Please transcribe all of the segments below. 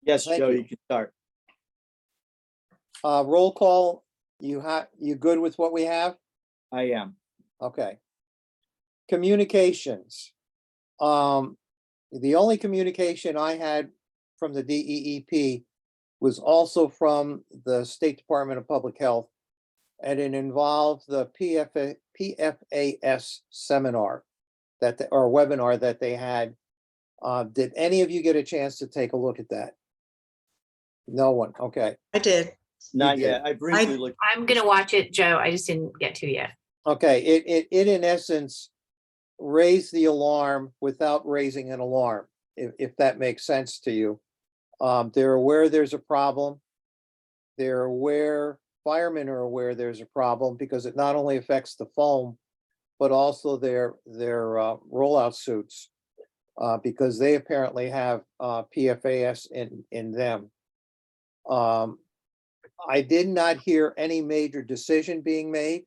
Yes, Thank Joe, you. you can start. Roll call, you good with what we have? I am. Okay. Communications. The only communication I had from the DEEP was also from the State Department of Public Health. And it involved the PFAS seminar or webinar that they had. Did any of you get a chance to take a look at that? No one, okay. I did. Not did. yet. I briefly looked. I'm gonna watch it, Joe. I just didn't get to yet. Okay, it in essence raised the alarm without raising an alarm, if that makes sense to you. They're aware there's a problem. They're aware, firemen are aware there's a problem because it not only affects the foam, but also their rollout suits, because they apparently have PFAS in them. I did not hear any major decision being made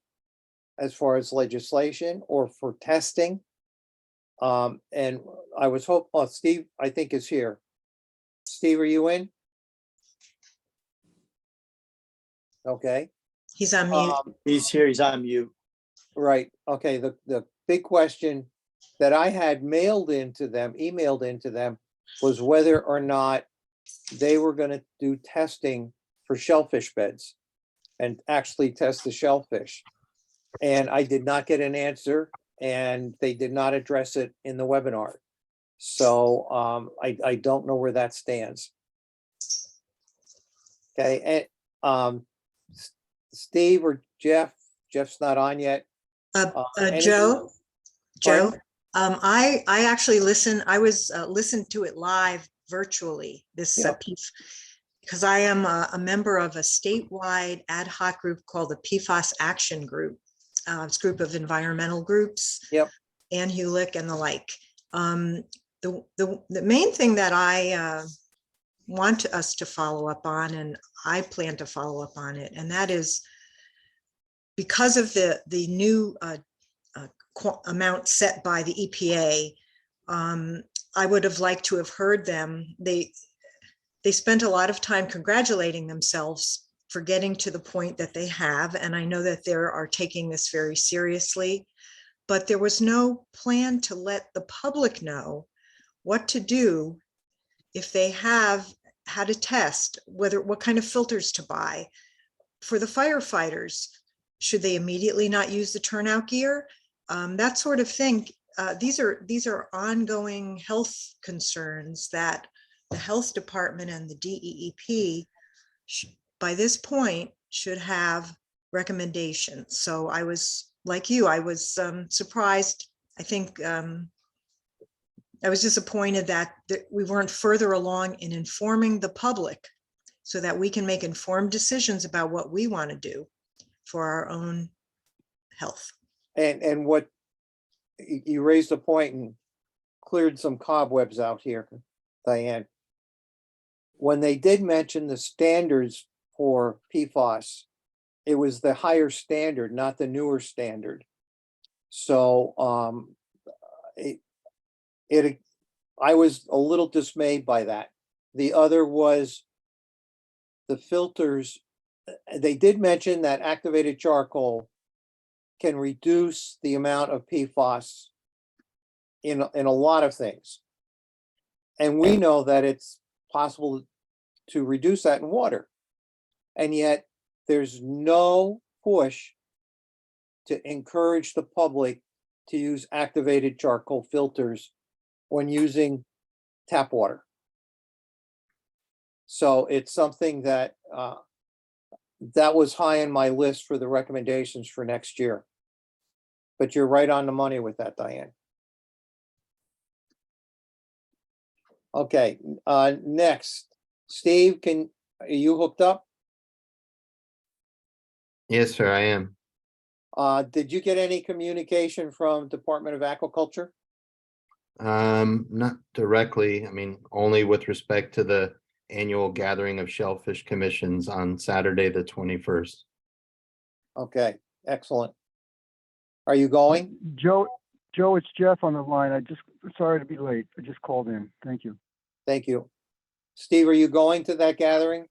as far as legislation or for testing. And I was Steve, I think is here. Steve, are you in? Okay. He's on mute. He's here, he's on mute. Right, okay, the big question that I had emailed into them was whether or not they were gonna do testing for shellfish beds and actually test the shellfish. And I did not get an answer, and they did not address it in the webinar. So I don't know where that stands. Okay, and Steve or Jeff's not on yet. Joe, Pardon? I actually listened to it live virtually this Yep. piece, because I am a member of a statewide ad hoc group called the PFAS Action Group. It's a group of environmental groups. Yep. Ann Hulick and the like. The main thing that I want us to follow up on, and I plan to follow up on it, and that is because of the new amount set by the EPA. I would have liked to have heard them. They spent a lot of time congratulating themselves for getting to the point that they have, and I know that they are taking this very seriously, but there was no plan to let the public know what to do if they have had a test, what kind of filters to buy. For the firefighters, should they immediately not use the turnout gear? That sort of thing. These are ongoing health concerns that the health department and the DEEP by this point should have recommendations. So I was like you, I was surprised. I think I was disappointed that we weren't further along in informing the public so that we can make informed decisions about what we want to do for our own health. And what you raised a point and cleared some cobwebs out here, Diane. When they did mention the standards for PFAS, it was the higher standard, not the newer standard. So I was a little dismayed by that. The other was the filters. They did mention that activated charcoal can reduce the amount of PFAS in a lot of things. And we know that it's possible to reduce that in water. And yet there's no push to encourage the public to use activated charcoal filters when using tap water. So it's something that that was high on my list for the recommendations for next year. But you're right on the money with that, Diane. Okay, next, Steve, are you hooked up? Yes, sir, I am. Did you get any communication from Department of Aquaculture? Not directly. I mean, only with respect to the annual gathering of shellfish commissions on Saturday, the 21st. Okay, excellent. Are you going? Joe, it's Jeff on the line. Sorry to be late. I just called in. Thank you. Thank you. Steve, are you going to that gathering?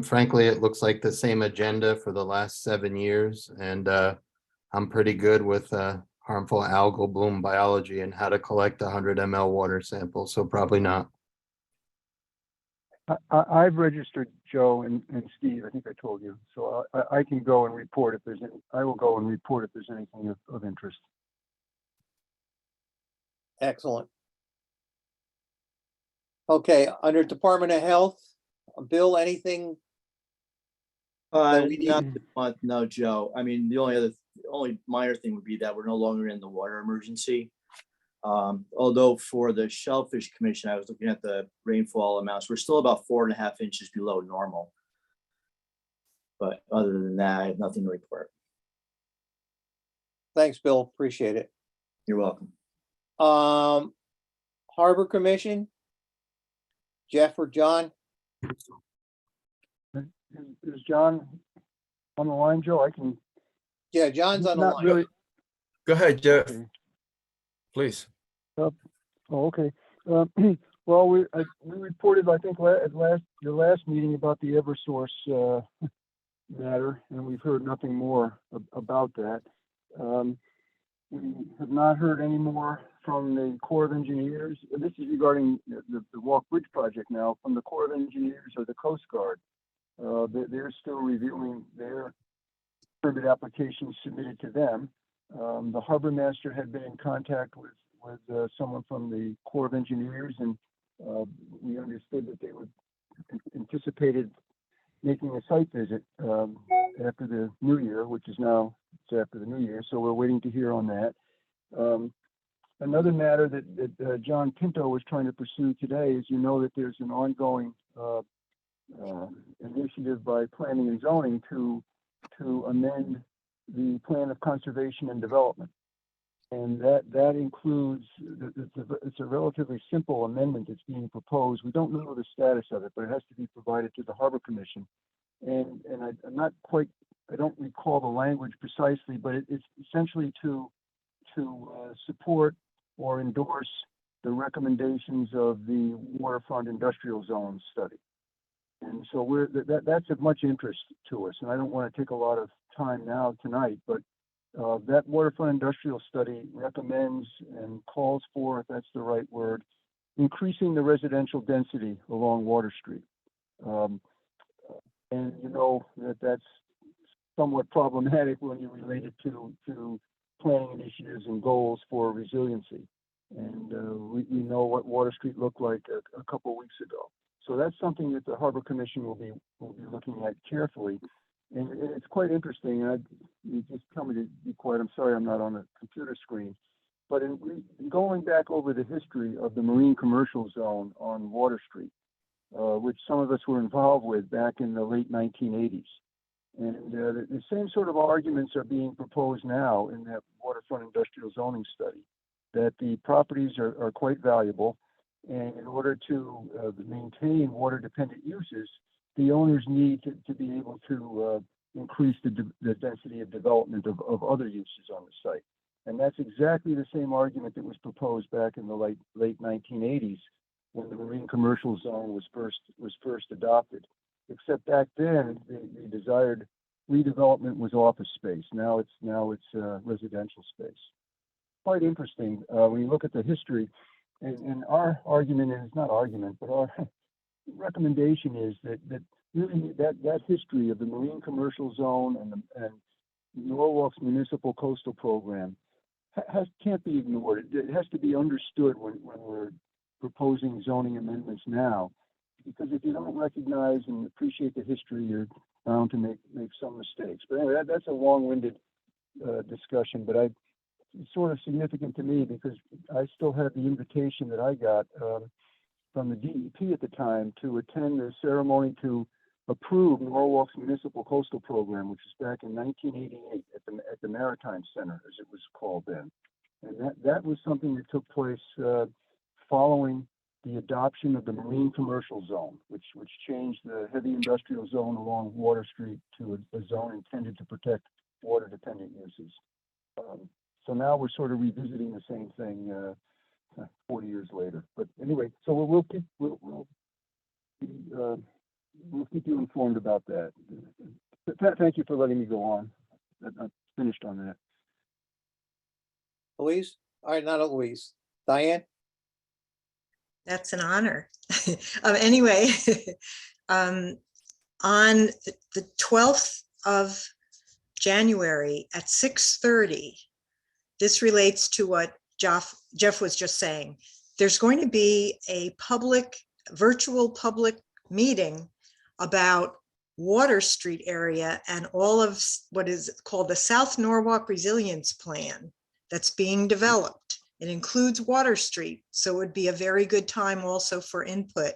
Frankly, it looks like the same agenda for the last 7 years, and I'm pretty good with harmful algal bloom biology and how to collect 100 ml water sample, so probably not. I've registered Joe and Steve, I think I told you, so I can go and report if there's any, I will go and report if there's anything of interest. Excellent. Okay, under Department of Health, Bill, anything? we need- Not this month, no, Joe. I mean, the only minor thing would be that we're no longer in the water emergency. Although for the Shellfish Commission, I was looking at the rainfall amounts, we're still about 4.5 inches below normal. But other than that, I have nothing to report. Thanks, Bill, appreciate it. You're welcome. Harbor Commission? Jeff or John? Is John on the line, Joe? I can. Yeah, John's on the Not line. really. Go ahead, Jeff, Okay. please. Oh, okay. Well, we reported, I think, at your last meeting about the Eversource matter, and we've heard nothing more about that. We have not heard any more from the Corps of Engineers. This is regarding the Walk Bridge project now, from the Corps of Engineers or the Coast Guard. They're still reviewing their permit applications submitted to them. The harbor master had been in contact with someone from the Corps of Engineers, and we understood that they would anticipated making a site visit after the new year, which is now it's after the new year. So we're waiting to hear on that. Another matter that John Pinto was trying to pursue today is, you know, that there's an ongoing initiative by planning and zoning to amend the plan of conservation and development. And that includes, it's a relatively simple amendment that's being proposed. We don't know the status of it, but it has to be provided to the Harbor Commission. And I'm not quite, I don't recall the language precisely, but it's essentially to support or endorse the recommendations of the waterfront industrial zone study. And so that's of much interest to us. And I don't want to take a lot of time now tonight, but that waterfront industrial study recommends and calls for, if that's the right word, increasing the residential density along Water Street. And you know that's somewhat problematic when you relate it to planning initiatives and goals for resiliency. And we know what Water Street looked like a couple of weeks ago. So that's something that the Harbor Commission will be looking at carefully. And it's quite interesting. You just tell me to be quiet. I'm sorry I'm not on the computer screen. But in going back over the history of the marine commercial zone on Water Street, which some of us were involved with back in the late 1980s. And the same sort of arguments are being proposed now in that waterfront industrial zoning study, that the properties are quite valuable. And in order to maintain water-dependent uses, the owners need to be able to increase the density of development of other uses on the site. And that's exactly the same argument that was proposed back in the late 1980s when the marine commercial zone was first adopted. Except back then, the desired redevelopment was office space. Now it's residential space. Quite interesting when you look at the history. And our argument is not argument, but our recommendation is that really that history of the marine commercial zone and Norwalk's municipal coastal program can't be ignored. It has to be understood when we're proposing zoning amendments now, because if you don't recognize and appreciate the history, you're bound to make some mistakes. But anyway, that's a long-winded discussion, but it's sort of significant to me because I still have the invitation that I got from the DEP at the time to attend the ceremony to approve Norwalk's municipal coastal program, which was back in 1988 at the Maritime Center, as it was called then. And that was something that took place following the adoption of the marine commercial zone, which changed the heavy industrial zone along Water Street to a zone intended to protect water-dependent uses. So now we're sort of revisiting the same thing 40 years later. But anyway, so we'll we'll keep you informed about that. Thank you for letting me go on. I'm finished on that. Louise? All right, not Louise. Diane? That's an honor. Anyway, on the 12th of January at 6:30, this relates to what Jeff was just saying. There's going to be a virtual public meeting about Water Street area and all of what is called the South Norwalk Resilience Plan that's being developed. It includes Water Street, so it would be a very good time also for input.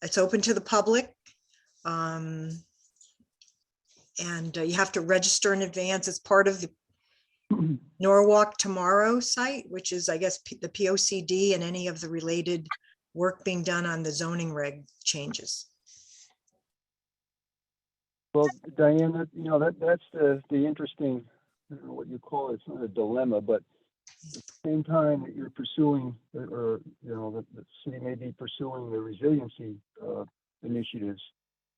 It's open to the public. And you have to register in advance as part of the Norwalk Tomorrow site, which is, I guess, the POCD and any of the related work being done on the zoning reg changes. Well, Diane, that's the interesting, I don't know what you call it, it's not a dilemma, but at the same time that you're pursuing, or, the city may be pursuing the resiliency initiatives,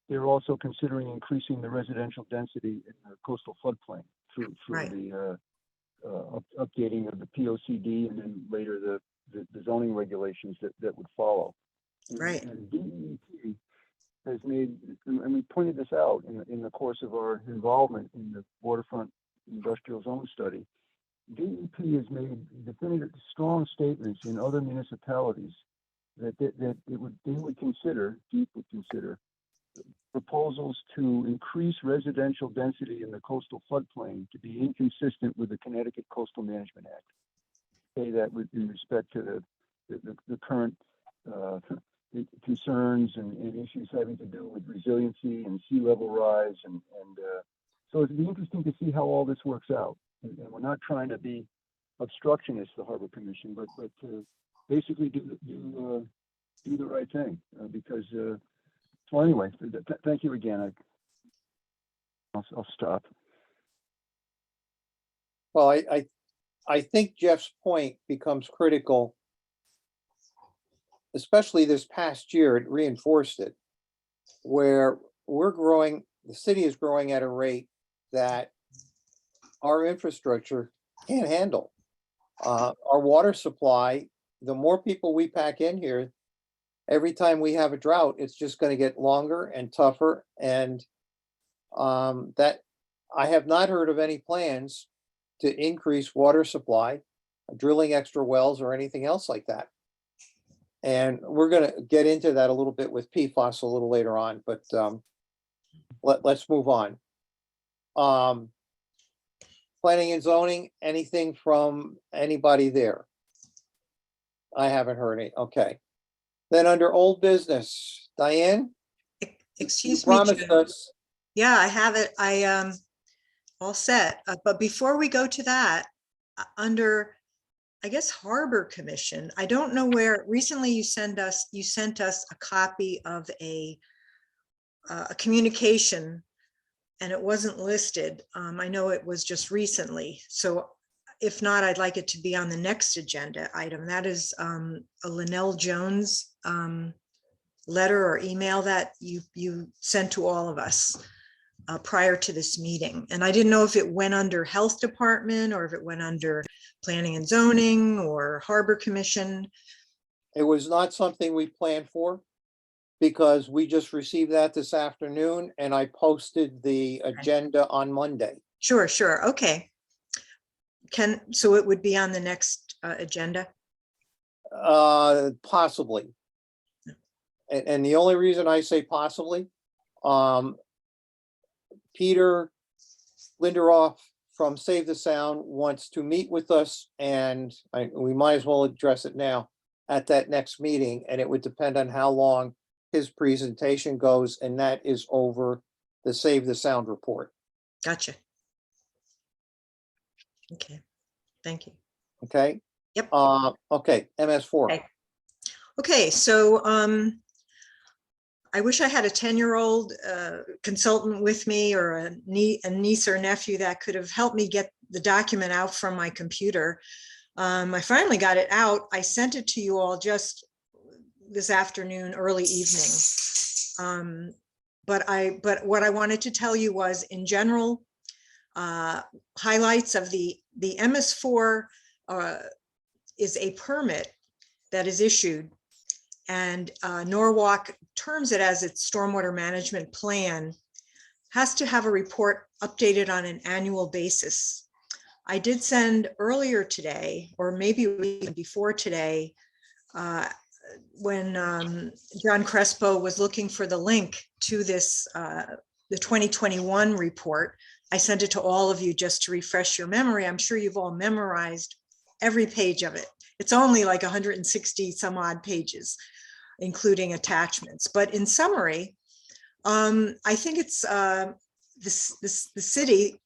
they're also considering increasing the residential density in the coastal floodplain through Right. the updating of the POCD and then later the zoning regulations that would follow. Right. And DEP has made, and we pointed this out in the course of our involvement in the waterfront industrial zone study. DEP has made definitive, strong statements in other municipalities that they would consider proposals to increase residential density in the coastal floodplain to be inconsistent with the Connecticut Coastal Management Act. Say that in respect to the current concerns and issues having to do with resiliency and sea level rise, and so it'd be interesting to see how all this works out. And we're not trying to be obstructionist, the Harbor Commission, but to basically do the right thing because. Well, anyway, thank you again. I'll stop. Well, I think Jeff's point becomes critical, especially this past year. It reinforced it, where the city is growing at a rate that our infrastructure can't handle. Our water supply, the more people we pack in here, every time we have a drought, it's just going to get longer and tougher. And that I have not heard of any plans to increase water supply, drilling extra wells or anything else like that. And we're going to get into that a little bit with PFAS a little later on, but let's move on. Planning and zoning, anything from anybody there? I haven't heard any. Okay. Then under old business, Diane? Excuse You me, promised Joe. us. Yeah, I have it. All set. But before we go to that, under, I guess, Harbor Commission, I don't know where, recently you sent us a copy of a communication and it wasn't listed. I know it was just recently. So if not, I'd like it to be on the next agenda item. That is a Linnell Jones letter or email that you sent to all of us prior to this meeting. And I didn't know if it went under Health Department or if it went under Planning and Zoning or Harbor Commission. It was not something we planned for because we just received that this afternoon and I posted the agenda on Monday. Sure. Okay. So it would be on the next agenda? Possibly. And the only reason I say possibly, Peter Linderoff from Save the Sound wants to meet with us and we might as well address it now at that next meeting, and it would depend on how long his presentation goes, and that is over the Save the Sound report. Gotcha. Okay, thank you. Okay. Yep. Okay, MS4. Okay, so I wish I had a 10-year-old consultant with me or a niece or nephew that could have helped me get the document out from my computer. I finally got it out. I sent it to you all just this afternoon, early evening. But what I wanted to tell you was, in general, highlights of the MS4 is a permit that is issued, and Norwalk terms it as its stormwater management plan, has to have a report updated on an annual basis. I did send earlier today, or maybe even before today, when John Crespo was looking for the link to this, the 2021 report, I sent it to all of you just to refresh your memory. I'm sure you've all memorized every page of it. It's only like 160 some odd pages, including attachments. But in summary, I think it's the city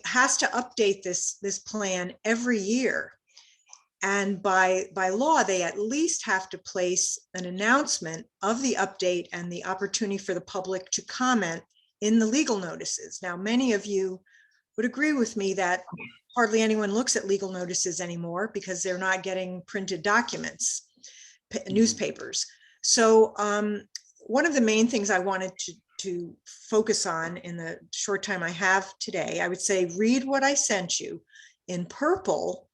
has to update this plan every year. And by law, they at least have to place an announcement of the update and the opportunity for the public to comment in the legal notices. Now, many of you would agree with me that hardly anyone looks at legal notices anymore because they're not getting printed documents, newspapers. So one of the main things I wanted to focus on in the short time I have today, I would say, read what I sent you in purple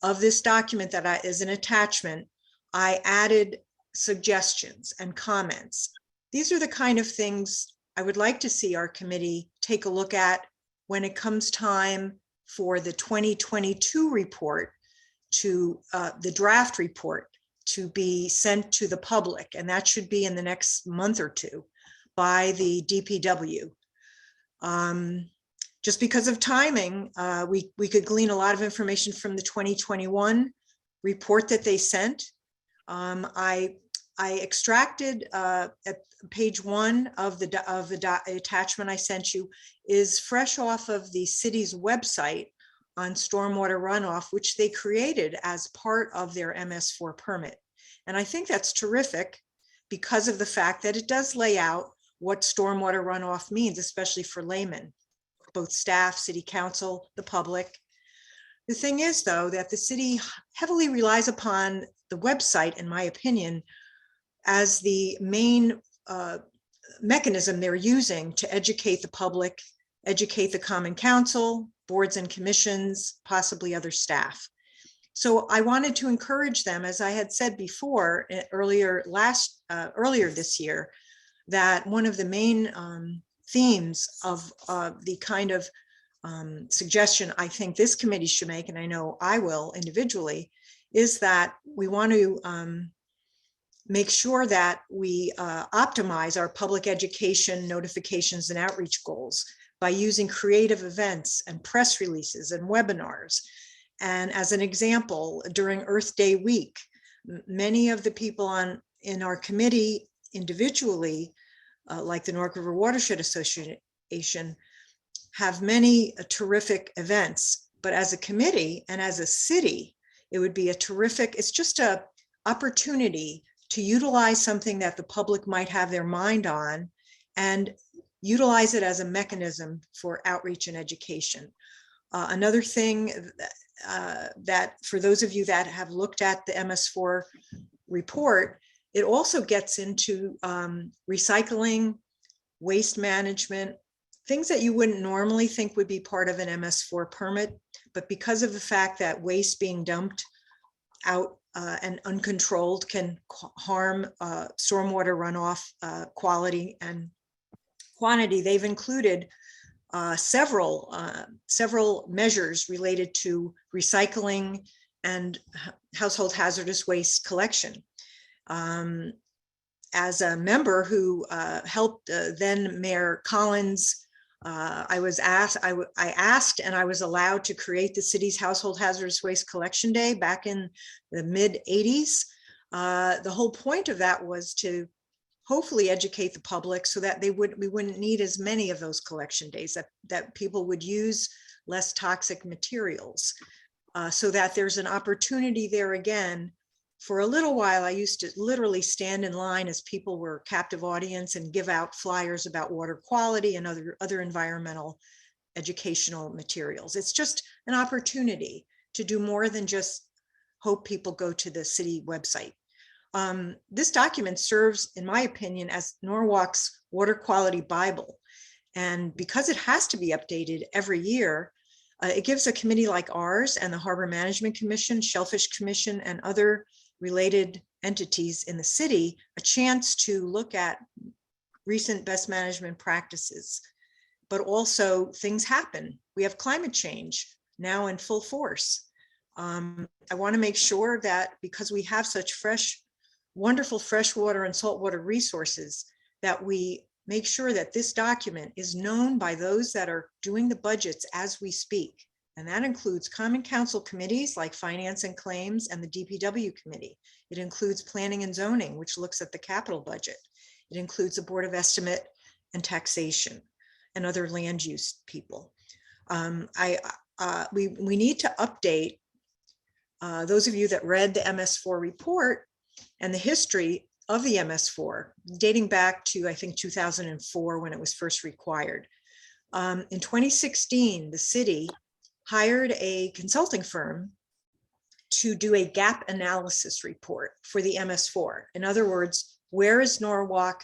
of this document that is an attachment. I added suggestions and comments. These are the kind of things I would like to see our committee take a look at when it comes time for the 2022 report to the draft report to be sent to the public. And that should be in the next month or two by the DPW. Just because of timing, we could glean a lot of information from the 2021 report that they sent. I extracted at page 1 of the attachment I sent you is fresh off of the city's website on stormwater runoff, which they created as part of their MS4 permit. And I think that's terrific because of the fact that it does lay out what stormwater runoff means, especially for laymen, both staff, city council, the public. The thing is, though, that the city heavily relies upon the website, in my opinion, as the main mechanism they're using to educate the public, educate the Common Council, boards and commissions, possibly other staff. So I wanted to encourage them, as I had said before, earlier this year, that one of the main themes of the kind of suggestion I think this committee should make, and I know I will individually, is that we want to make sure that we optimize our public education notifications and outreach goals by using creative events and press releases and webinars. And as an example, during Earth Day week, many of the people in our committee individually, like the North River Watershed Association, have many terrific events. But as a committee and as a city, it would be a terrific, it's just a opportunity to utilize something that the public might have their mind on and utilize it as a mechanism for outreach and education. Another thing that for those of you that have looked at the MS4 report, it also gets into recycling, waste management, things that you wouldn't normally think would be part of an MS4 permit, but because of the fact that waste being dumped out and uncontrolled can harm stormwater runoff quality and quantity, they've included several measures related to recycling and household hazardous waste collection. As a member who helped then Mayor Collins, I asked and I was allowed to create the city's household hazardous waste collection day back in the mid 80s. The whole point of that was to hopefully educate the public so that we wouldn't need as many of those collection days, that people would use less toxic materials, so that there's an opportunity there again. For a little while, I used to literally stand in line as people were captive audience and give out flyers about water quality and other environmental educational materials. It's just an opportunity to do more than just hope people go to the city website. This document serves, in my opinion, as Norwalk's water quality Bible. And because it has to be updated every year, it gives a committee like ours and the Harbor Management Commission, Shellfish Commission, and other related entities in the city a chance to look at recent best management practices. But also things happen. We have climate change now in full force. I want to make sure that because we have such wonderful freshwater and saltwater resources, that we make sure that this document is known by those that are doing the budgets as we speak. And that includes Common Council committees like Finance and Claims and the DPW committee. It includes Planning and Zoning, which looks at the capital budget. It includes the Board of Estimate and Taxation and other land use people. We need to update those of you that read the MS4 report and the history of the MS4 dating back to, I think, 2004 when it was first required. In 2016, the city hired a consulting firm to do a gap analysis report for the MS4. In other words, where is Norwalk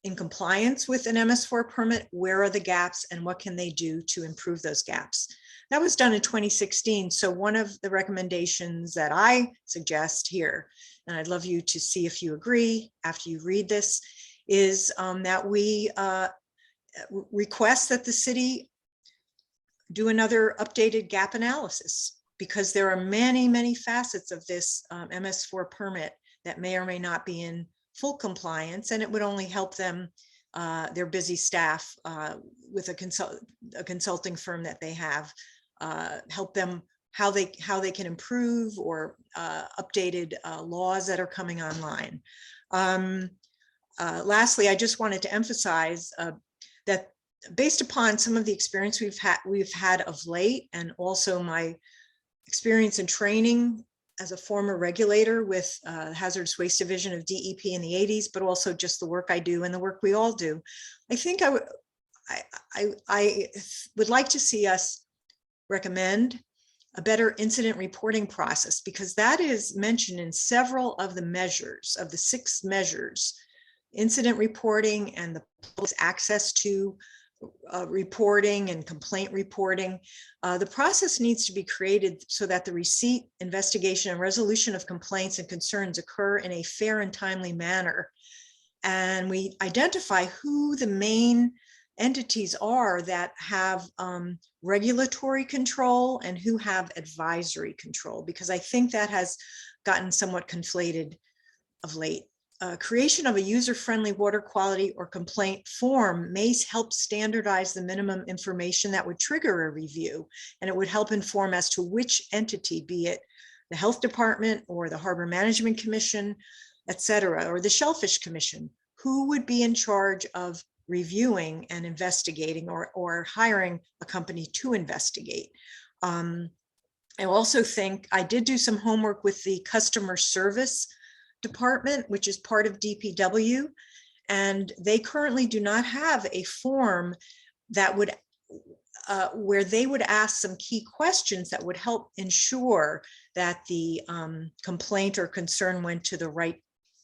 in compliance with an MS4 permit? Where are the gaps and what can they do to improve those gaps? That was done in 2016. So one of the recommendations that I suggest here, and I'd love you to see if you agree after you read this, is that we request that the city do another updated gap analysis, because there are many, many facets of this MS4 permit that may or may not be in full compliance, and it would only help them, their busy staff with a consulting firm that they have, help them how they can improve, or updated laws that are coming online. Lastly, I just wanted to emphasize that based upon some of the experience we've had of late, and also my experience in training as a former regulator with Hazardous Waste Division of DEP in the 80s, but also just the work I do and the work we all do, I think I would like to see us recommend a better incident reporting process, because that is mentioned in several of the measures, of the 6 measures, incident reporting and the public's access to reporting and complaint reporting. The process needs to be created so that the receipt, investigation, and resolution of complaints and concerns occur in a fair and timely manner. And we identify who the main entities are that have regulatory control and who have advisory control, because I think that has gotten somewhat conflated of late. Creation of a user-friendly water quality or complaint form may help standardize the minimum information that would trigger a review, and it would help inform as to which entity, be it the Health Department or the Harbor Management Commission, et cetera, or the Shellfish Commission, who would be in charge of reviewing and investigating, or hiring a company to investigate. I also think I did do some homework with the customer service department, which is part of DPW, and they currently do not have a form that would where they would ask some key questions that would help ensure that the complaint or concern went to the right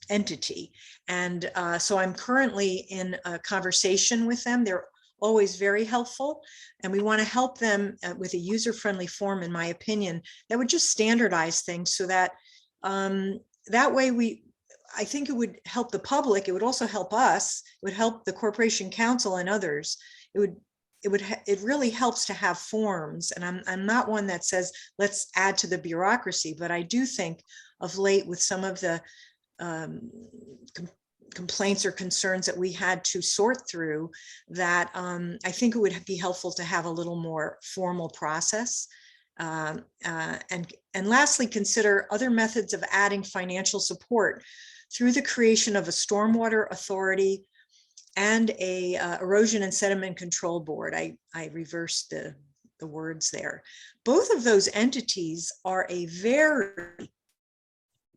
entity. And so I'm currently in a conversation with them. They're always very helpful, and we want to help them with a user-friendly form, in my opinion, that would just standardize things so that that way I think it would help the public. It would also help us. It would help the Corporation Council and others. It really helps to have forms. And I'm not one that says, let's add to the bureaucracy, but I do think of late with some of the complaints or concerns that we had to sort through, that I think it would be helpful to have a little more formal process. And lastly, consider other methods of adding financial support through the creation of a stormwater authority and a erosion and sediment control board. I reversed the words there. Both of those entities are a very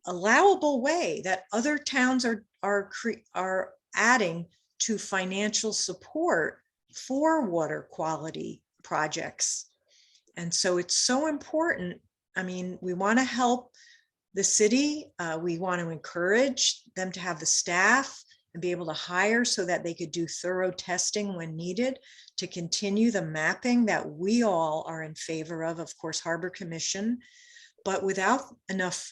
allowable way that other towns are adding to financial support for water quality projects. And so it's so important. I mean, we want to help the city. We want to encourage them to have the staff and be able to hire so that they could do thorough testing when needed to continue the mapping that we all are in favor of course, Harbor Commission. But without enough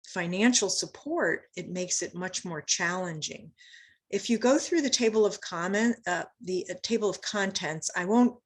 financial support, it makes it much more challenging. If you go through the table of table of contents, I won't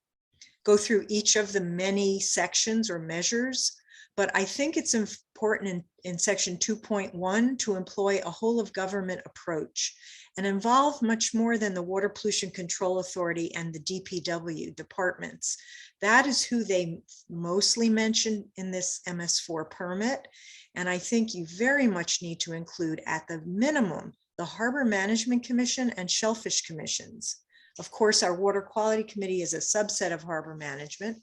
go through each of the many sections or measures, but I think it's important in section 2.1 to employ a whole of government approach and involve much more than the Water Pollution Control Authority and the DPW departments. That is who they mostly mention in this MS4 permit. And I think you very much need to include at the minimum, the Harbor Management Commission and Shellfish Commissions. Of course, our Water Quality Committee is a subset of Harbor Management.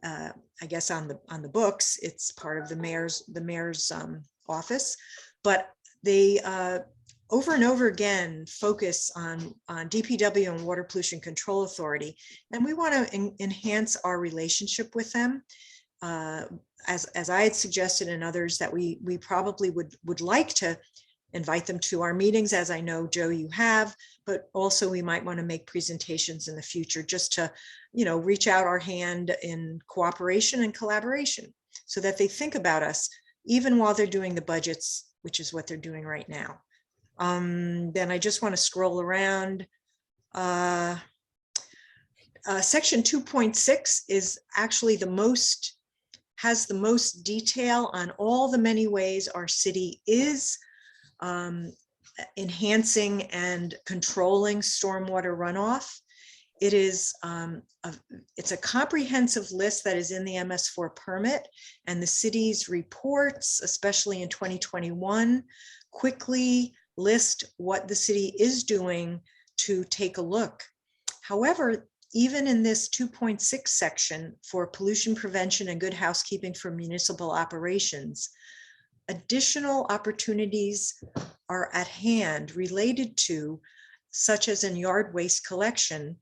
I guess on the books, it's part of the mayor's office, but they over and over again focus on DPW and Water Pollution Control Authority, and we want to enhance our relationship with them. As I had suggested and others, that we probably would like to invite them to our meetings, as I know, Joe, you have, but also we might want to make presentations in the future just to, reach out our hand in cooperation and collaboration so that they think about us even while they're doing the budgets, which is what they're doing right now. Then I just want to scroll around. Section 2.6 is actually has the most detail on all the many ways our city is enhancing and controlling stormwater runoff. It is it's a comprehensive list that is in the MS4 permit, and the city's reports, especially in 2021, quickly list what the city is doing to take a look. However, even in this 2.6 section for pollution prevention and good housekeeping for municipal operations, additional opportunities are at hand related to, such as in yard waste collection,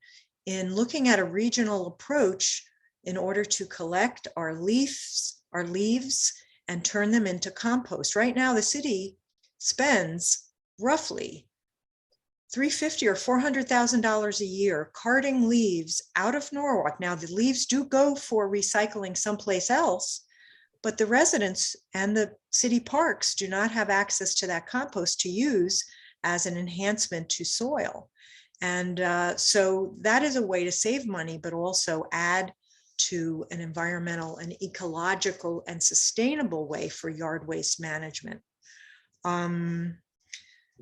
in looking at a regional approach in order to collect our leaves and turn them into compost. Right now, the city spends roughly $350,000 or $400,000 a year carting leaves out of Norwalk. Now, the leaves do go for recycling someplace else, but the residents and the city parks do not have access to that compost to use as an enhancement to soil. And so that is a way to save money, but also add to an environmental and ecological and sustainable way for yard waste management.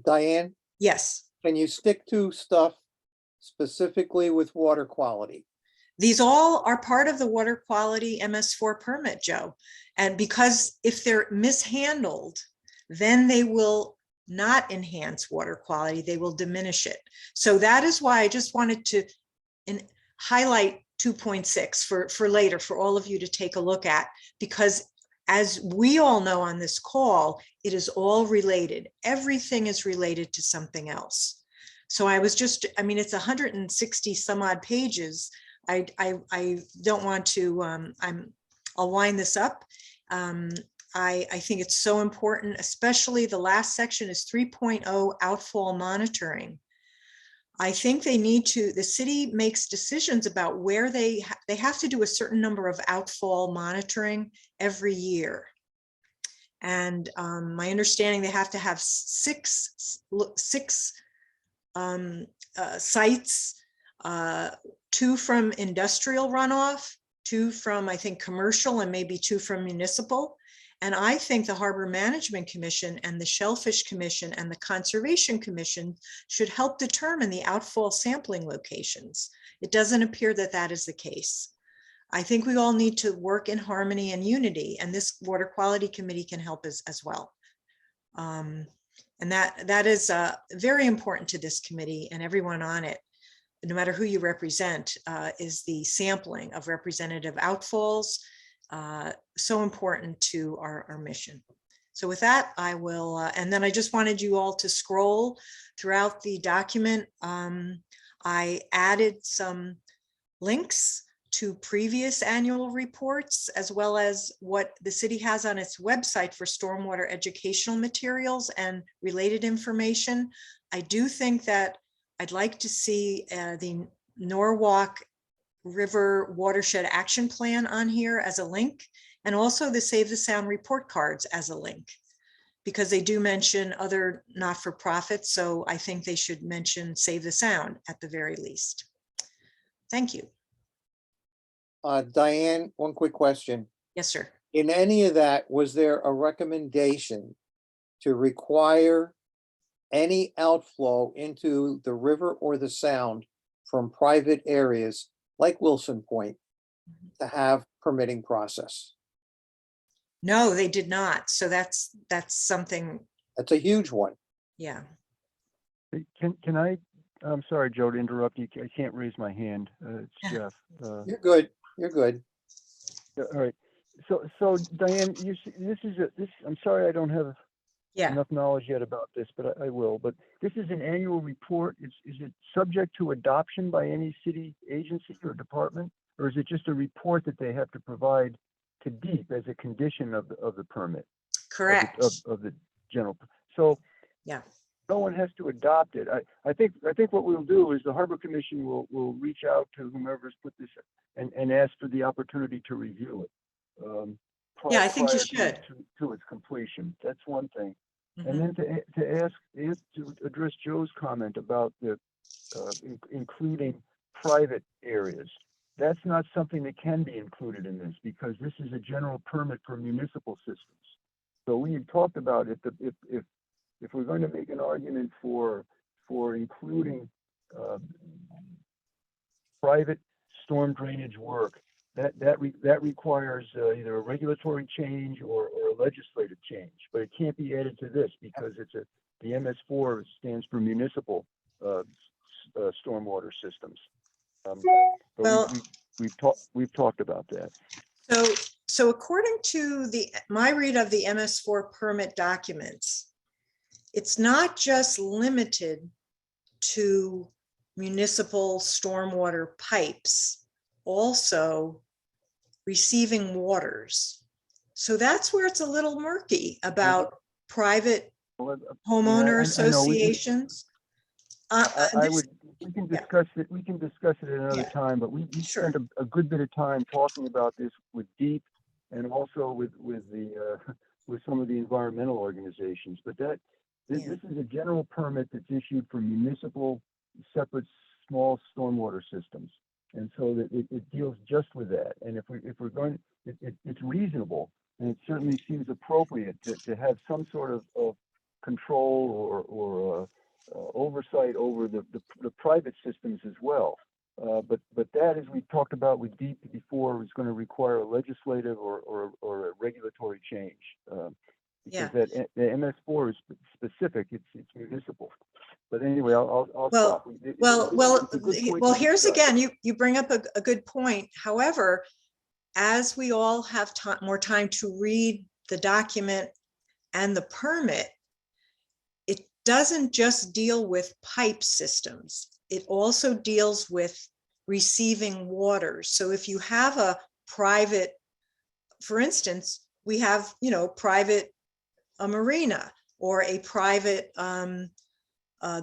Diane, Yes, can you stick to stuff specifically with water quality? these all are part of the water quality MS4 permit, Joe. And because if they're mishandled, then they will not enhance water quality, they will diminish it. So that is why I just wanted to highlight 2.6 for later, for all of you to take a look at, because as we all know on this call, it is all related. Everything is related to something else. So I was just, it's 160 some odd pages. I don't want to, I'll wind this up. I think it's so important, especially the last section is 3.0 outfall monitoring. I think they need to, the city makes decisions about where they have to do a certain number of outfall monitoring every year. And my understanding, they have to have six sites, 2 from industrial runoff, 2 from, I think, commercial, and maybe 2 from municipal. And I think the Harbor Management Commission and the Shellfish Commission and the Conservation Commission should help determine the outfall sampling locations. It doesn't appear that that is the case. I think we all need to work in harmony and unity, and this Water Quality Committee can help us as well. And that is very important to this committee and everyone on it, no matter who you represent, is the sampling of representative outfalls. So important to our mission. So with that, I will, and then I just wanted you all to scroll throughout the document. I added some links to previous annual reports, as well as what the city has on its website for stormwater educational materials and related information. I do think that I'd like to see the Norwalk River Watershed Action Plan on here as a link, and also the Save the Sound report cards as a link, because they do mention other not-for-profits, so I think they should mention Save the Sound at the very least. Thank you. Diane, one quick question. Yes, sir. In any of that, was there a recommendation to require any outflow into the river or the sound from private areas like Wilson Point to have permitting process? No, they did not. So that's something, That's a huge one. yeah. Hey, Can I, I'm sorry, Joe, to interrupt you. I can't raise my hand. It's Yeah. Jeff. You're good. You're good. All right. So Diane, I'm sorry I don't have Yeah, enough knowledge yet about this, but I will. But this is an annual report. Is it subject to adoption by any city agency or department? Or is it just a report that they have to provide to DEEP as a condition of the permit? correct. Of the general. So Yeah. no one has to adopt it. I think what we'll do is the Harbor Commission will reach out to whomever's put this and ask for the opportunity to review it. Yeah, I think you prior should. to its completion. That's one thing. Mhm. And then to address Joe's comment about the including private areas. That's not something that can be included in this because this is a general permit for municipal systems. So we had talked about if we're going to make an argument for including private storm drainage work, that requires either a regulatory change or a legislative change, but it can't be added to this because the MS4 stands for municipal stormwater systems. But Well- we've talked about that. So according to my read of the MS4 permit documents, it's not just limited to municipal stormwater pipes, also receiving waters. So that's where it's a little murky about private Well, homeowner yeah, I know. associations. We can yeah. discuss it. We can discuss it at another Yeah. time. But we Sure. spent a good bit of time talking about this with DEEP and also with some of the environmental organizations. But this is a general permit that's issued for municipal separate small stormwater systems, and so that it deals just with that. And if we're going, it's reasonable, and it certainly seems appropriate to have some sort of control or oversight over the private systems as well. But that, as we talked about with DEEP before, is going to require a legislative or a regulatory change. Because the MS4 is specific; it's municipal. But anyway, I'll stop. Well, here's again, you bring up a good point. However, as we all have more time to read the document and the permit, it doesn't just deal with pipe systems. It also deals with receiving water. So if you have a private, for instance, we have, private a marina or a private the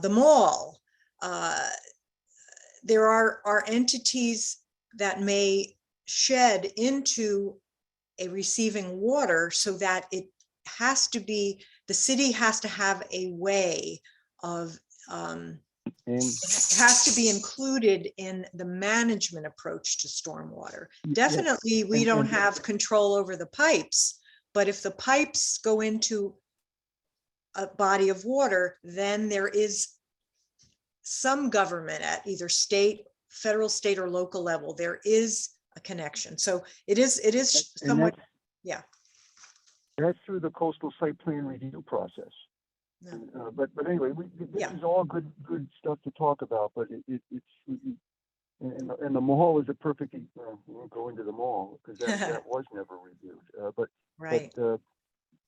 mall. There are entities that may shed into a receiving water so that it has to be, the city has to have a way of, it has to be included in the management approach to stormwater. Definitely, we don't have control over the pipes, but if the pipes go into a body of water, then there is some government at either federal, state, or local level. There is a connection. So it is somewhat, yeah. That's through the coastal site plan review process. No. But anyway, this is all good stuff to talk about. But and the mall is a perfect. We won't go into the mall because that was never reviewed. Right.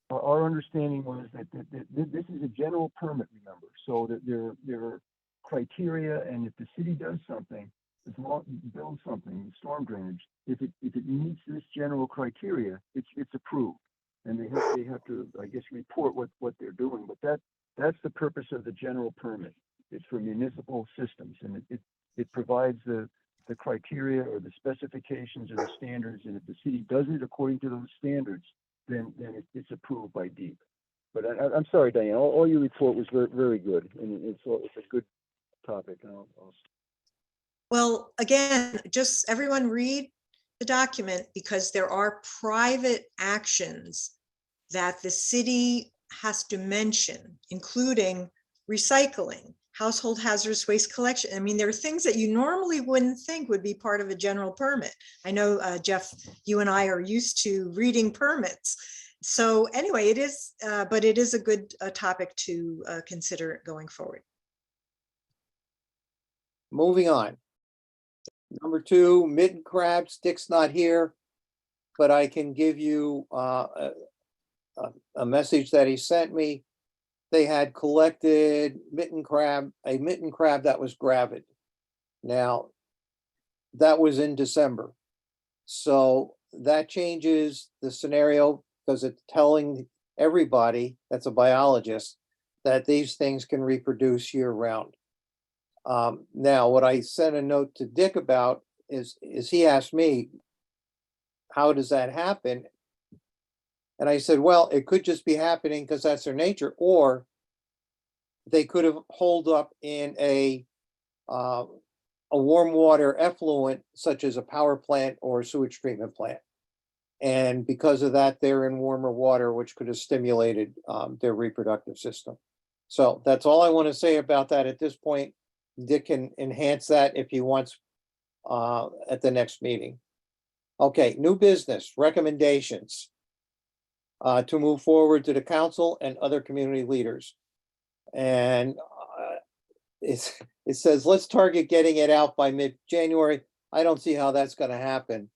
But our understanding was that this is a general permit, remember, so that there are criteria, and if the city does something, as long you build something, storm drainage, if it meets this general criteria, it's approved. And they have to, I guess, report what they're doing, but that's the purpose of the general permit. It's for municipal systems, and it provides the criteria or the specifications or the standards, and if the city does it according to those standards, then it's approved by DEEP. But I'm sorry, Diane, all your report was very, very good, and it's a good topic. And Well, again, just everyone read the document, because there are private actions that the city has to mention, including recycling, household hazardous waste collection. I mean, there are things that you normally wouldn't think would be part of a general permit. I know, Jeff, you and I are used to reading permits. So anyway, it is, but it is a good topic to consider going forward. Moving on. Number 2, mitten crabs. Dick's not here, but I can give you a message that he sent me. They had collected a mitten crab that was gravid. Now, that was in December. So that changes the scenario, because it's telling everybody that's a biologist that these things can reproduce year round. Now, what I sent a note to Dick about is he asked me, how does that happen? And I said, well, it could just be happening because that's their nature, or they could have holed up in a warm water effluent, such as a power plant or a sewage treatment plant. And because of that, they're in warmer water, which could have stimulated their reproductive system. So that's all I want to say about that at this point. Dick can enhance that if he wants at the next meeting. Okay, new business recommendations to move forward to the council and other community leaders. And it says, let's target getting it out by mid-January. I don't see how that's going to happen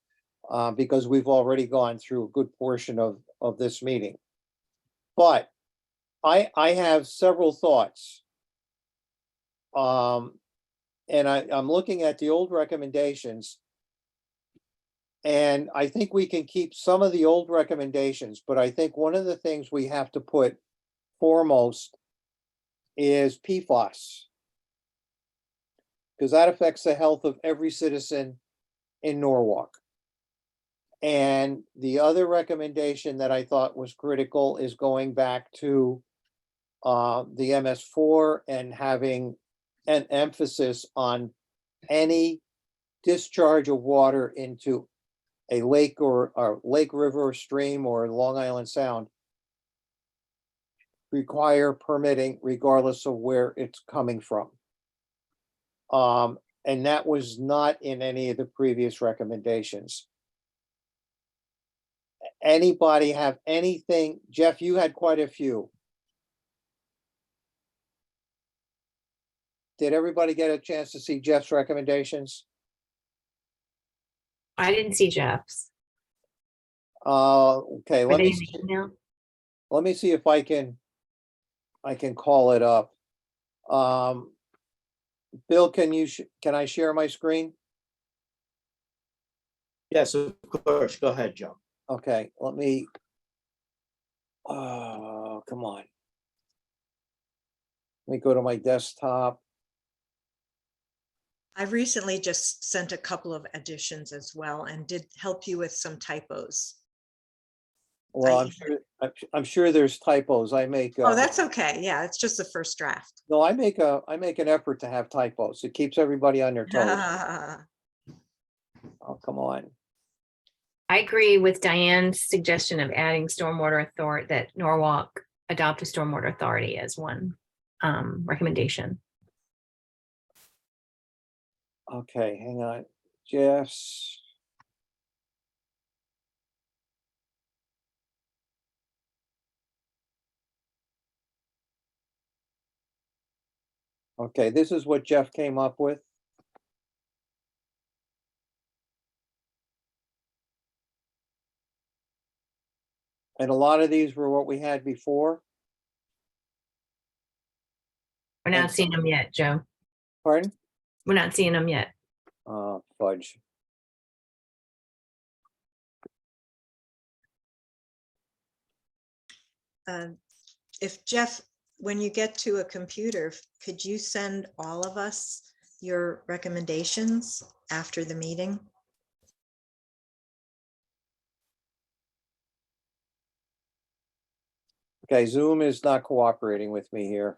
because we've already gone through a good portion of this meeting. But I have several thoughts. And I'm looking at the old recommendations. And I think we can keep some of the old recommendations, but I think one of the things we have to put foremost is PFAS. Because that affects the health of every citizen in Norwalk. And the other recommendation that I thought was critical is going back to the MS4 and having an emphasis on any discharge of water into a lake or lake, river, or stream, or Long Island Sound require permitting regardless of where it's coming from. And that was not in any of the previous recommendations. Anybody have anything? Jeff, you had quite a few. Did everybody get a chance to see Jeff's recommendations? I didn't see Jeff's. Okay, Were they in the email? let me see if I can call it up. Bill, can I share my screen? Yes, of course. Go ahead, Joe. Okay, let me. Oh, come on. Let me go to my desktop. I recently just sent a couple of additions as well and did help you with some typos. Well, I'm sure there's typos. I make. Oh, that's okay. Yeah, it's just the first draft. No, I make an effort to have typos. It keeps everybody on their toes. Oh, come on. I agree with Diane's suggestion of adding stormwater authority, that Norwalk adopt a stormwater authority as one recommendation. Okay, hang on. Jeff's. Okay, this is what Jeff came up with. And a lot of these were what we had before. We're not seeing them yet, Joe. Pardon? We're not seeing them yet. Fudge. If Jeff, when you get to a computer, could you send all of us your recommendations after the meeting? Okay, Zoom is not cooperating with me here.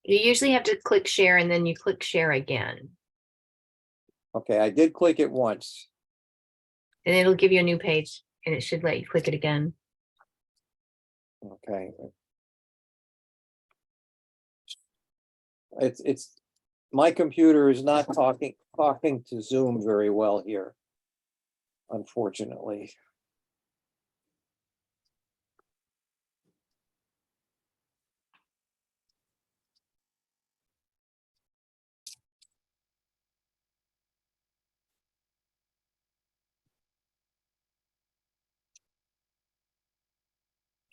You usually have to click share and then you click share again. Okay, I did click it once. And it'll give you a new page and it should let you click it again. Okay. It's, my computer is not talking to Zoom very well here, unfortunately.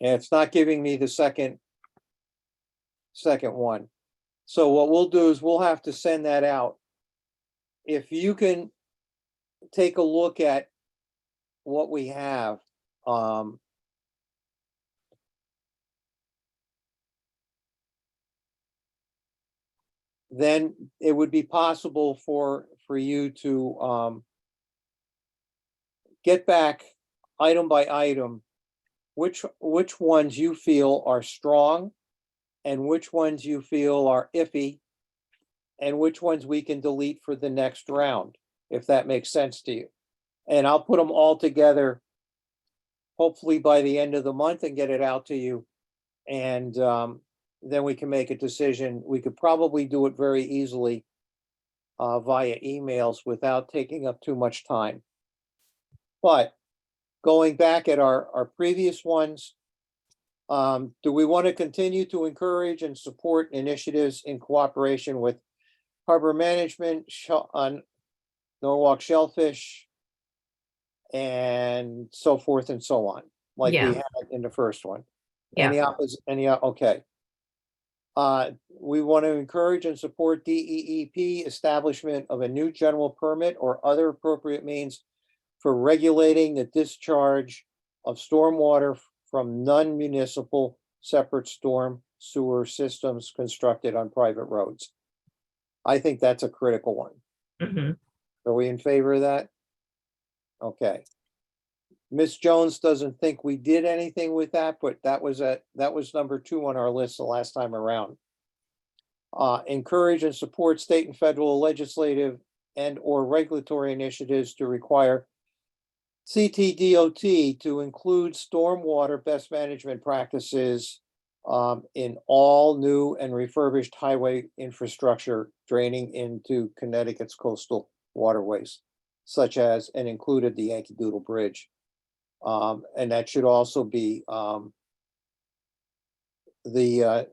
Yeah, it's not giving me the second one. So what we'll do is we'll have to send that out. If you can take a look at what we have, then it would be possible for you to get back item by item, which ones you feel are strong and which ones you feel are iffy, and which ones we can delete for the next round, if that makes sense to you. And I'll put them all together, hopefully by the end of the month, and get it out to you. And then we can make a decision. We could probably do it very easily via emails without taking up too much time. But going back at our previous ones, do we want to continue to encourage and support initiatives in cooperation with harbor management on Norwalk shellfish and so forth and so on, like Yeah. we had in the first one? Yeah. Okay. We want to encourage and support DEEP establishment of a new general permit or other appropriate means for regulating the discharge of stormwater from non-municipal separate storm sewer systems constructed on private roads. I think that's a critical one. Mhm. Are we in favor of that? Okay. Ms. Jones doesn't think we did anything with that, but that was number 2 on our list the last time around. Encourage and support state and federal legislative and or regulatory initiatives to require CTDOT to include stormwater best management practices in all new and refurbished highway infrastructure draining into Connecticut's coastal waterways, such as, and included the Yankee Doodle Bridge. And that should also be the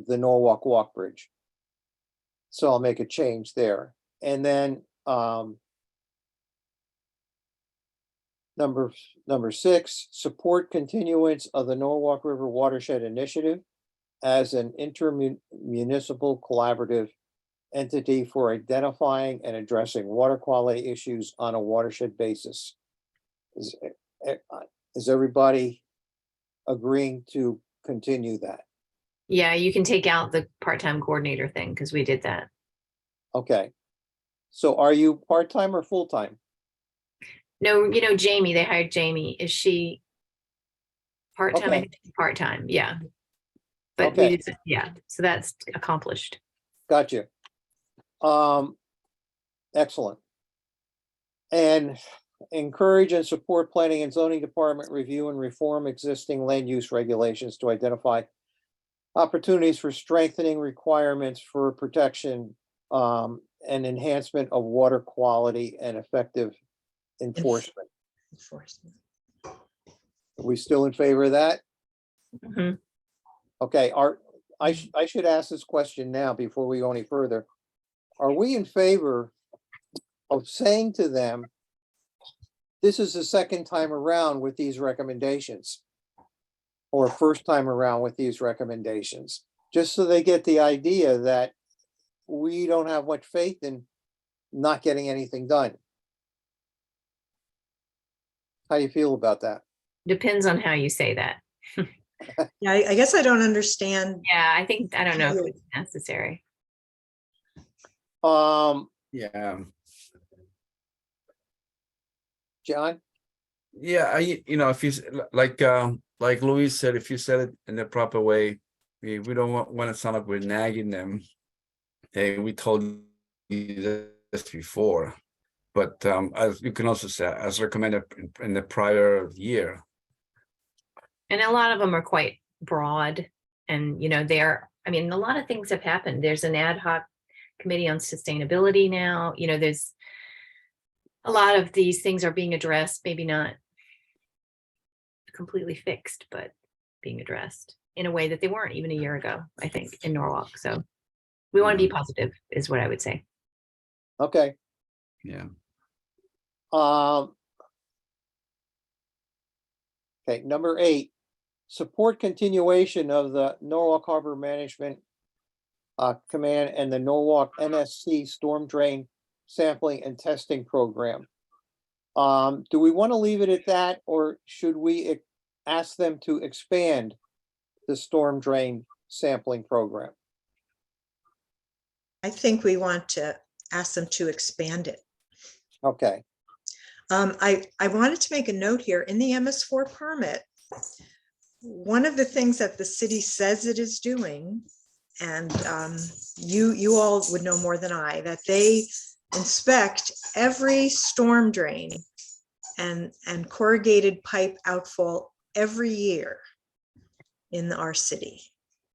Norwalk Walk Bridge. So I'll make a change there. And then number 6, support continuance of the Norwalk River Watershed Initiative as an intermunicipal collaborative entity for identifying and addressing water quality issues on a watershed basis. Is everybody agreeing to continue that? Yeah, you can take out the part-time coordinator thing because we did that. Okay. So are you part-time or full-time? No, Jamie, they hired Jamie. Is she part-time? I Okay. think she's part-time, yeah. But Okay. yeah, so that's accomplished. Got you. Excellent. And encourage and support planning and zoning department review and reform existing land use regulations to identify opportunities for strengthening requirements for protection and enhancement of water quality and effective enforcement. Enforcement. Are we still in favor of that? Mhm. Okay, I should ask this question now before we go any further. Are we in favor of saying to them, this is the second time around with these recommendations? Or first time around with these recommendations? just so they get the idea that we don't have much faith in not getting anything done. How do you feel about that? Depends on how you say that. Yeah, I guess I don't understand. Yeah, I don't know if You- it's necessary. Yeah, John? yeah, if you, like Louis said, if you said it in the proper way, we don't want to sound like we're nagging them. Hey, we told you this before, but as you can also say, as recommended in the prior year. And a lot of them are quite broad and, I mean, a lot of things have happened. There's an ad hoc committee on sustainability now, there's a lot of these things are being addressed, maybe not completely fixed, but being addressed in a way that they weren't even a year ago, I think, in Norwalk. So we want to be positive is what I would say. Okay. Yeah. Okay, number 8, support continuation of the Norwalk Harbor Management Command and the Norwalk NSC Storm Drain Sampling and Testing Program. Do we want to leave it at that, or should we ask them to expand the storm drain sampling program? I think we want to ask them to expand it. Okay, I wanted to make a note here in the MS4 permit. One of the things that the city says it is doing, and you all would know more than I, that they inspect every storm drain and corrugated pipe outfall every year in our city.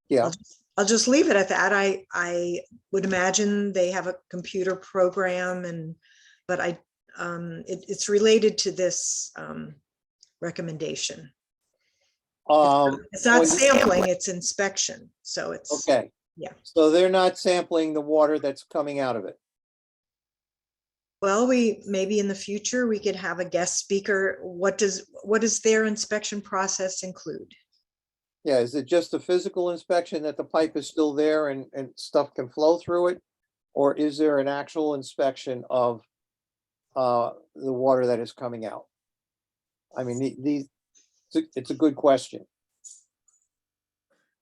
yeah, I'll just leave it at that. I would imagine they have a computer program but it's related to this recommendation. It's not when- sampling, it's inspection. So it's, okay. yeah. So they're not sampling the water that's coming out of it. well, maybe in the future, we could have a guest speaker. What does their inspection process include? Yeah, is it just a physical inspection that the pipe is still there and stuff can flow through it? Or is there an actual inspection of the water that is coming out? I mean, it's a good question.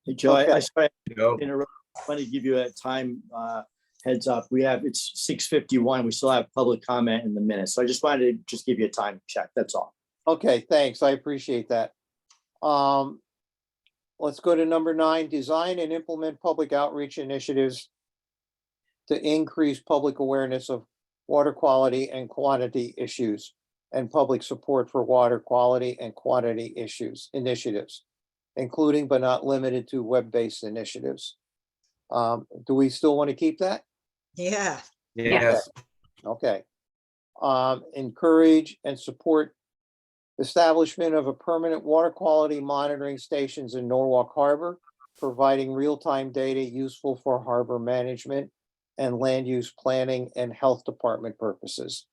Hey, Joe, Okay. I sorry, Go. I want to give you a time heads up. It's 6:51. We still have public comment in the minutes. So I just wanted to just give you a time check. That's all. Okay, thanks. I appreciate that. Let's go to number 9, design and implement public outreach initiatives to increase public awareness of water quality and quantity issues and public support for water quality and quantity initiatives, including but not limited to web-based initiatives. Do we still want to keep that? Yeah, Yes. Okay. Encourage and support establishment of a permanent water quality monitoring stations in Norwalk Harbor, providing real-time data useful for harbor management and land use planning and health department purposes.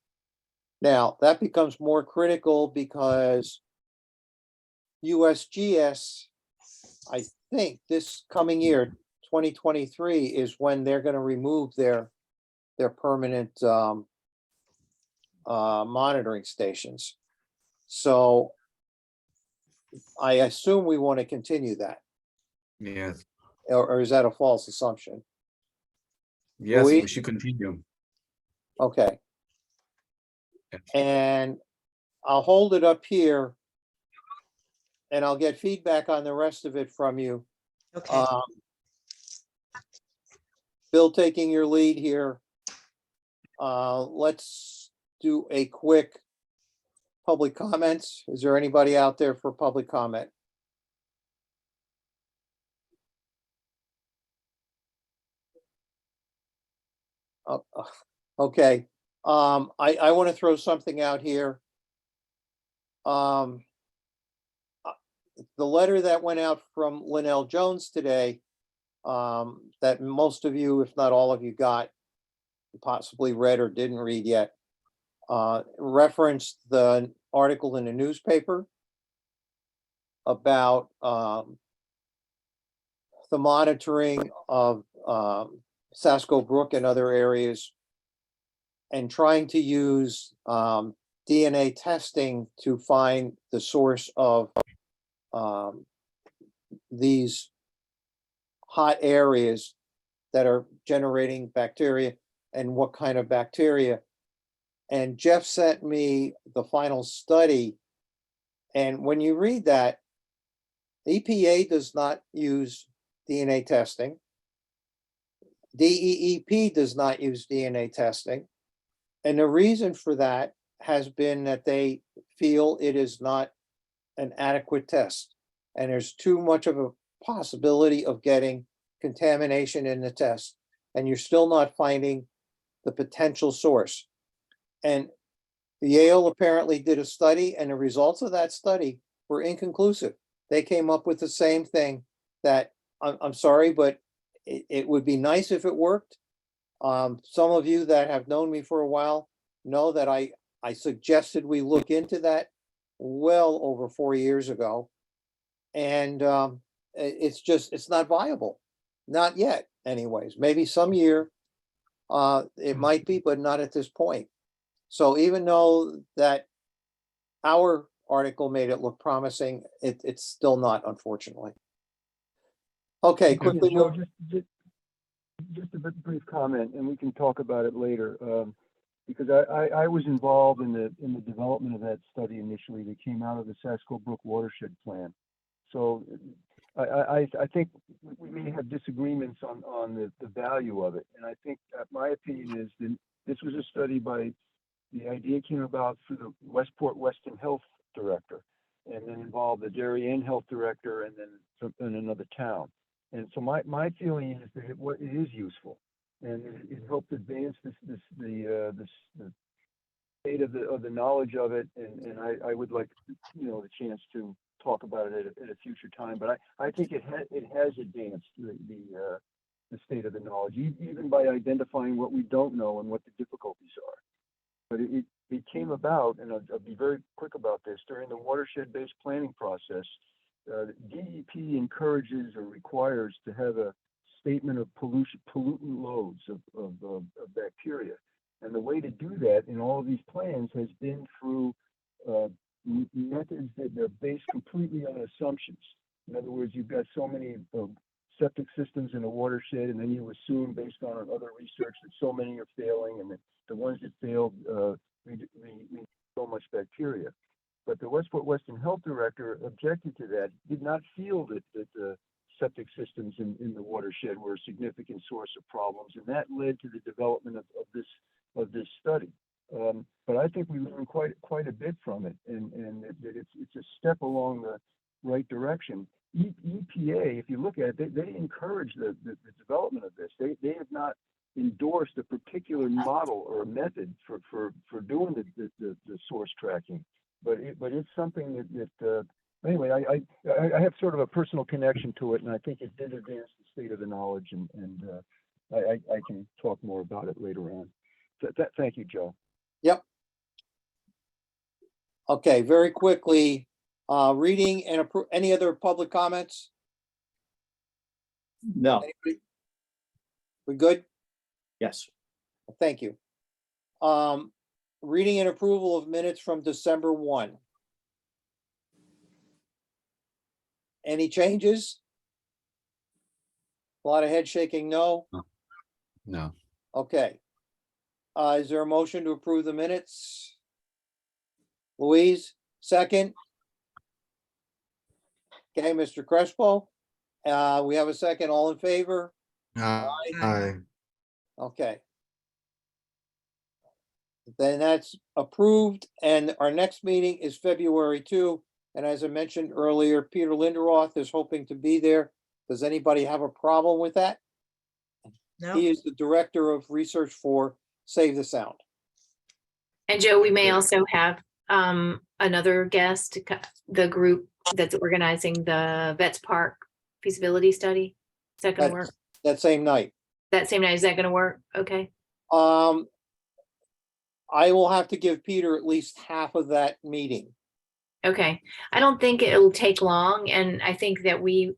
Now, that becomes more critical because USGS, I think this coming year, 2023, is when they're going to remove their permanent monitoring stations. So I assume we want to continue that, Yes. or is that a false assumption? Yes, Louis? we should continue. Okay. Yes. And I'll hold it up here and I'll get feedback on the rest of it from you. okay. Bill, taking your lead here. Let's do a quick public comments. Is there anybody out there for public comment? Okay, I want to throw something out here. The letter that went out from Linnell Jones today, that most of you, if not all of you, got, possibly read or didn't read yet, referenced the article in the newspaper about the monitoring of Sasko Brook and other areas, and trying to use DNA testing to find the source of these hot areas that are generating bacteria and what kind of bacteria. And Jeff sent me the final study. And when you read that, EPA does not use DNA testing. DEEP does not use DNA testing. And the reason for that has been that they feel it is not an adequate test. And there's too much of a possibility of getting contamination in the test. And you're still not finding the potential source. And Yale apparently did a study, and the results of that study were inconclusive. They came up with the same thing, that I'm sorry, but it would be nice if it worked. Some of you that have known me for a while know that I suggested we look into that well over 4 years ago. And it's not viable. Not yet, anyways. Maybe some year it might be, but not at this point. So even though that our article made it look promising, it's still not, unfortunately. Okay, quickly Joe, move. just a brief comment, and we can talk about it later. Because I was involved in the development of that study initially that came out of the Sasko Brook Watershed Plan. So I think we may have disagreements on the value of it. And I think my opinion is that this was a study the idea came about through the Westport Weston Health Director, and then involved the Darien Health Director, and then in another town. And so my feeling is that it is useful, and it helped advance the state of the knowledge of it. And I would like, the chance to talk about it at a future time. But I think it has advanced the state of the knowledge, even by identifying what we don't know and what the difficulties are. But it came about, and I'll be very quick about this, during the watershed-based planning process. DEP encourages or requires to have a statement of pollutant loads of bacteria. And the way to do that in all of these plans has been through methods that are based completely on assumptions. In other words, you've got so many septic systems in a watershed, and then you assume, based on other research, that so many are failing, and that the ones that failed we so much bacteria. But the Westport Weston Health Director objected to that, did not feel that the septic systems in the watershed were a significant source of problems, and that led to the development of this study. But I think we learned quite a bit from it, and that it's a step along the right direction. EPA, if you look at it, they encourage the development of this. They have not endorsed a particular model or a method for doing the source tracking, but it's something that anyway, I have sort of a personal connection to it, and I think it did advance the state of the knowledge, and I can talk more about it later on. Thank you, Joe. Yep. Okay, very quickly, reading and any other public comments? No, Anybody? We good? yes, Thank you. Reading and approval of minutes from December 1. Any changes? A lot of head shaking, no? No. Okay. Is there a motion to approve the minutes? Louise, second? Okay, Mr. Crespo, we have a second, all in favor? Aye. Okay. Then that's approved, and our next meeting is February 2. And as I mentioned earlier, Peter Linderoth is hoping to be there. Does anybody have a problem with that? No, He is the Director of Research for Save the Sound. And Joe, we may also have another guest, the group that's organizing the Vets Park feasibility study. Is that gonna work? That same night. That same night, is that gonna work? Okay. I will have to give Peter at least half of that meeting. Okay, I don't think it'll take long, and I think that we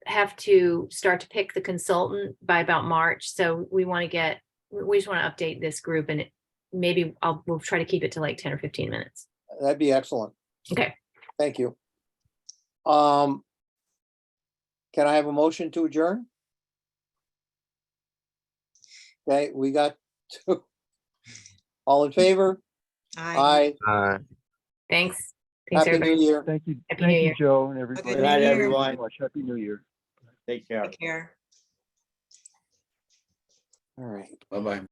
have to start to pick the consultant by about March. So we just want to update this group, and maybe we'll try to keep it to like 10 or 15 minutes. That'd be excellent. Okay. Thank you. Can I have a motion to adjourn? Okay, we got two. All in favor? Aye. Aye. Thanks. Thanks, Happy New everybody. Year. Thank you, Happy New thank you, Year. Joe, and everybody. Good night, New Year. everyone. Thank you very much. Happy New Year. Take care. Take care. All right. Bye-bye.